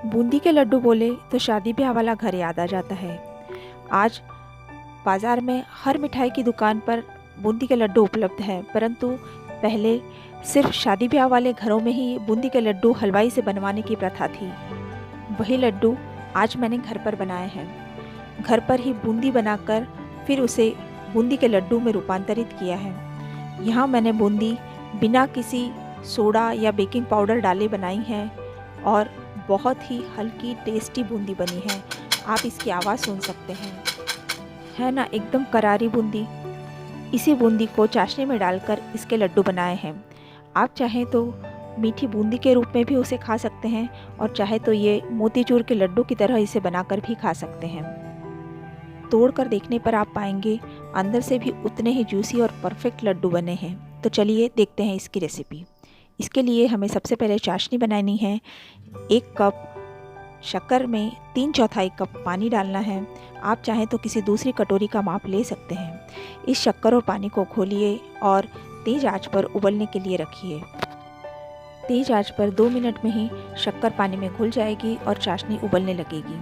बूंदी के लड्डू बोले तो शादी ब्याह वाला घर याद आ जाता है। आज बाज़ार में हर मिठाई की दुकान पर बूंदी के लड्डू उपलब्ध हैं, परंतु पहले सिर्फ शादी ब्याह वाले घरों में ही बूंदी के लड्डू हलवाई से बनवाने की प्रथा थी। वही लड्डू आज मैंने घर पर बनाए हैं। घर पर ही बूंदी बनाकर फिर उसे बूंदी के लड्डू में रूपांतरित किया है। यहाँ मैंने बूंदी बिना किसी सोडा या बेकिंग पाउडर डाले बनाई है और बहुत ही हल्की टेस्टी बूंदी बनी है। आप इसकी आवाज़ सुन सकते हैं, है ना, एकदम करारी बूंदी। इसी बूंदी को चाशनी में डालकर इसके लड्डू बनाए हैं। आप चाहें तो मीठी बूंदी के रूप में भी उसे खा सकते हैं और चाहे तो ये मोतीचूर के लड्डू की तरह इसे बनाकर भी खा सकते हैं। तोड़कर देखने पर आप पाएंगे अंदर से भी उतने ही जूसी और परफेक्ट लड्डू बने हैं। तो चलिए देखते हैं इसकी रेसिपी। इसके लिए हमें सबसे पहले चाशनी बनानी है। 1 कप शक्कर में 3/4 कप पानी डालना है। आप चाहें तो किसी दूसरी कटोरी का माप ले सकते हैं। इस शक्कर और पानी को घोलिए और तेज़ आंच पर उबलने के लिए रखिए। तेज़ आंच पर 2 मिनट में ही शक्कर पानी में घुल जाएगी और चाशनी उबलने लगेगी।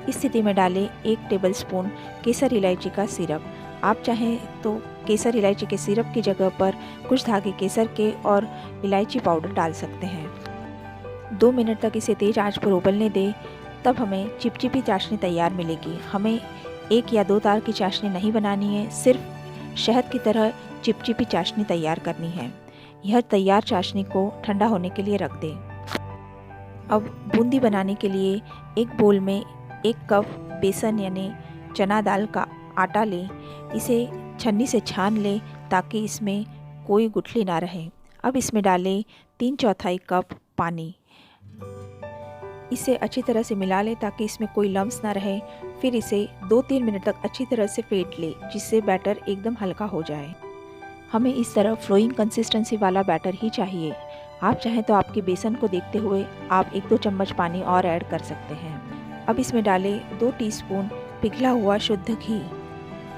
इस स्थिति में डालें 1 टेबलस्पून केसर इलायची का सिरप। आप चाहें तो केसर इलायची के सिरप की जगह पर कुछ धागे केसर के और इलायची पाउडर डाल सकते हैं। 2 मिनट तक इसे तेज़ आंच पर उबलने दें, तब हमें चिपचिपी चाशनी तैयार मिलेगी। हमें 1 या 2 तार की चाशनी नहीं बनानी है, सिर्फ शहद की तरह चिपचिपी चाशनी तैयार करनी है। यह तैयार चाशनी को ठंडा होने के लिए रख दें। अब बूंदी बनाने के लिए एक बोल में 1 कप बेसन यानी चना दाल का आटा लें। इसे छन्नी से छान लें ताकि इसमें कोई गुठली ना रहे। अब इसमें डालें 3/4 कप पानी। इसे अच्छी तरह से मिला लें ताकि इसमें कोई लम्स ना रहे। फिर इसे 2-3 मिनट तक अच्छी तरह से फेंट लें, जिससे बैटर एकदम हल्का हो जाए। हमें इस तरह फ्लोइंग कंसिस्टेंसी वाला बैटर ही चाहिए। आप चाहें तो आपके बेसन को देखते हुए आप 1-2 चम्मच पानी और ऐड कर सकते हैं। अब इसमें डालें 2 टीस्पून पिघला हुआ शुद्ध घी।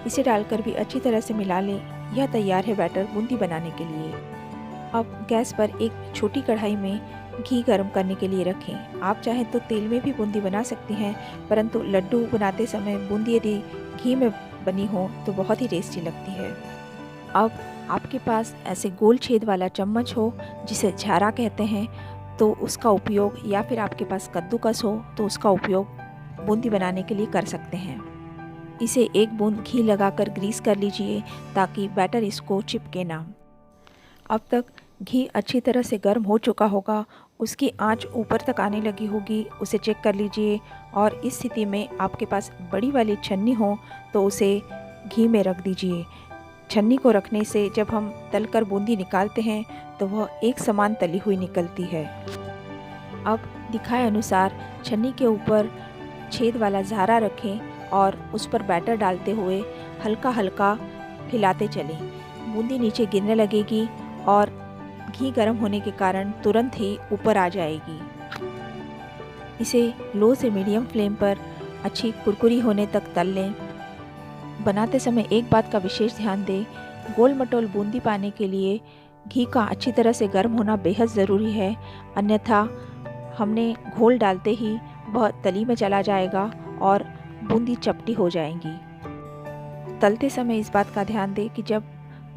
इसे डालकर भी अच्छी तरह से मिला लें। यह तैयार है बैटर बूंदी बनाने के लिए। अब गैस पर एक छोटी कढ़ाई में घी गर्म करने के लिए रखें। आप चाहें तो तेल में भी बूंदी बना सकती हैं, परंतु लड्डू बनाते समय बूंदी यदि घी में बनी हो तो बहुत ही टेस्टी लगती है। अब आपके पास ऐसे गोल छेद वाला चम्मच हो जिसे झारा कहते हैं तो उसका उपयोग, या फिर आपके पास कद्दूकस हो तो उसका उपयोग बूंदी बनाने के लिए कर सकते हैं। इसे 1 बूंद घी लगाकर ग्रीस कर लीजिए ताकि बैटर इसको चिपके ना। अब तक घी अच्छी तरह से गर्म हो चुका होगा, उसकी आंच ऊपर तक आने लगी होगी, उसे चेक कर लीजिए। और इस स्थिति में आपके पास बड़ी वाली छन्नी हो तो उसे घी में रख दीजिए। छन्नी को रखने से जब हम तलकर बूंदी निकालते हैं तो वह एक समान तली हुई निकलती है। अब दिखाए अनुसार छन्नी के ऊपर छेद वाला झारा रखें और उस पर बैटर डालते हुए हल्का हल्का हिलाते चलें। बूंदी नीचे गिरने लगेगी और घी गर्म होने के कारण तुरंत ही ऊपर आ जाएगी। इसे लो से मीडियम फ्लेम पर अच्छी कुरकुरी होने तक तल लें। बनाते समय एक बात का विशेष ध्यान दें, गोल मटोल बूंदी पाने के लिए घी का अच्छी तरह से गर्म होना बेहद ज़रूरी है, अन्यथा हमने घोल डालते ही वह तली में चला जाएगा और बूंदी चपटी हो जाएंगी। तलते समय इस बात का ध्यान दें कि जब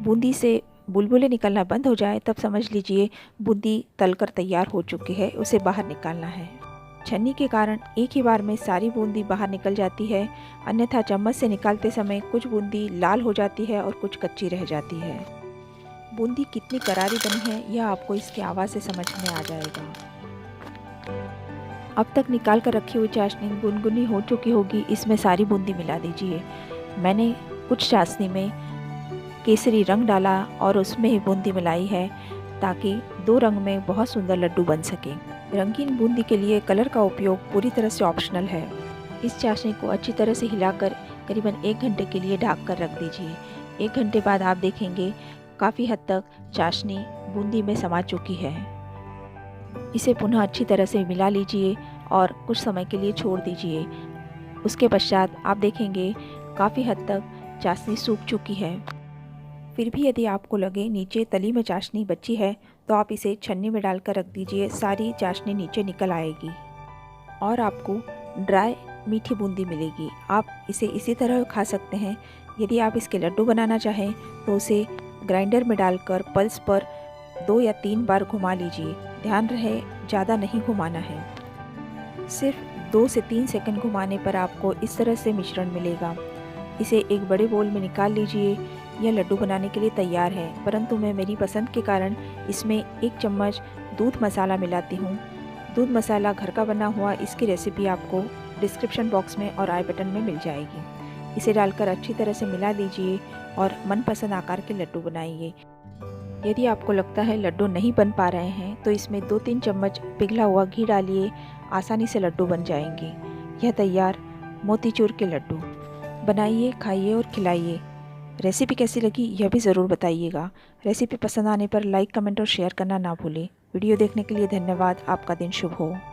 बूंदी से बुलबुले निकलना बंद हो जाए तब समझ लीजिए बूंदी तलकर तैयार हो चुकी है, उसे बाहर निकालना है। छन्नी के कारण एक ही बार में सारी बूंदी बाहर निकल जाती है, अन्यथा चम्मच से निकालते समय कुछ बूंदी लाल हो जाती है और कुछ कच्ची रह जाती है। बूंदी कितनी करारी बनी है यह आपको इसकी आवाज़ से समझ में आ जाएगा। अब तक निकाल कर रखी हुई चाशनी गुनगुनी हो चुकी होगी, इसमें सारी बूंदी मिला दीजिए। मैंने कुछ चाशनी में केसरी रंग डाला और उसमें ही बूंदी मिलाई है ताकि 2 रंग में बहुत सुंदर लड्डू बन सके। रंगीन बूंदी के लिए कलर का उपयोग पूरी तरह से ऑप्शनल है। इस चाशनी को अच्छी तरह से हिलाकर करीबन 1 घंटे के लिए ढक कर रख दीजिए। 1 घंटे बाद आप देखेंगे काफ़ी हद तक चाशनी बूंदी में समा चुकी है। इसे पुनः अच्छी तरह से मिला लीजिए और कुछ समय के लिए छोड़ दीजिए। उसके पश्चात आप देखेंगे काफ़ी हद तक चाशनी सूख चुकी है। फिर भी यदि आपको लगे नीचे तली में चाशनी बची है तो आप इसे छन्नी में डालकर रख दीजिए, सारी चाशनी नीचे निकल आएगी। और आपको ड्राई मीठी बूंदी मिलेगी। आप इसे इसी तरह खा सकते हैं। यदि आप इसके लड्डू बनाना चाहें तो उसे ग्राइंडर में डालकर पल्स पर 2 या 3 बार घुमा लीजिए। ध्यान रहे ज़्यादा नहीं घुमाना है। सिर्फ 2 से 3 सेकंड घुमाने पर आपको इस तरह से मिश्रण मिलेगा। इसे एक बड़े बोल में निकाल लीजिए। यह लड्डू बनाने के लिए तैयार है, परंतु मैं मेरी पसंद के कारण इसमें 1 चम्मच दूध मसाला मिलाती हूँ। दूध मसाला घर का बना हुआ, इसकी रेसिपी आपको डिस्क्रिप्शन बॉक्स में और आई बटन में मिल जाएगी। इसे डालकर अच्छी तरह से मिला दीजिए और मनपसंद आकार के लड्डू बनाइए। यदि आपको लगता है लड्डू नहीं बन पा रहे हैं तो इसमें 2-3 चम्मच पिघला हुआ घी डालिए। आसानी से लड्डू बन जाएंगे। यह तैयार मोतीचूर के लड्डू। बनाइए, खाइए और खिलाइए। रेसिपी कैसी लगी यह भी ज़रूर बताइएगा। रेसिपी पसंद आने पर लाइक, कमेंट और शेयर करना ना भूलें। वीडियो देखने के लिए धन्यवाद। आपका दिन शुभ हो।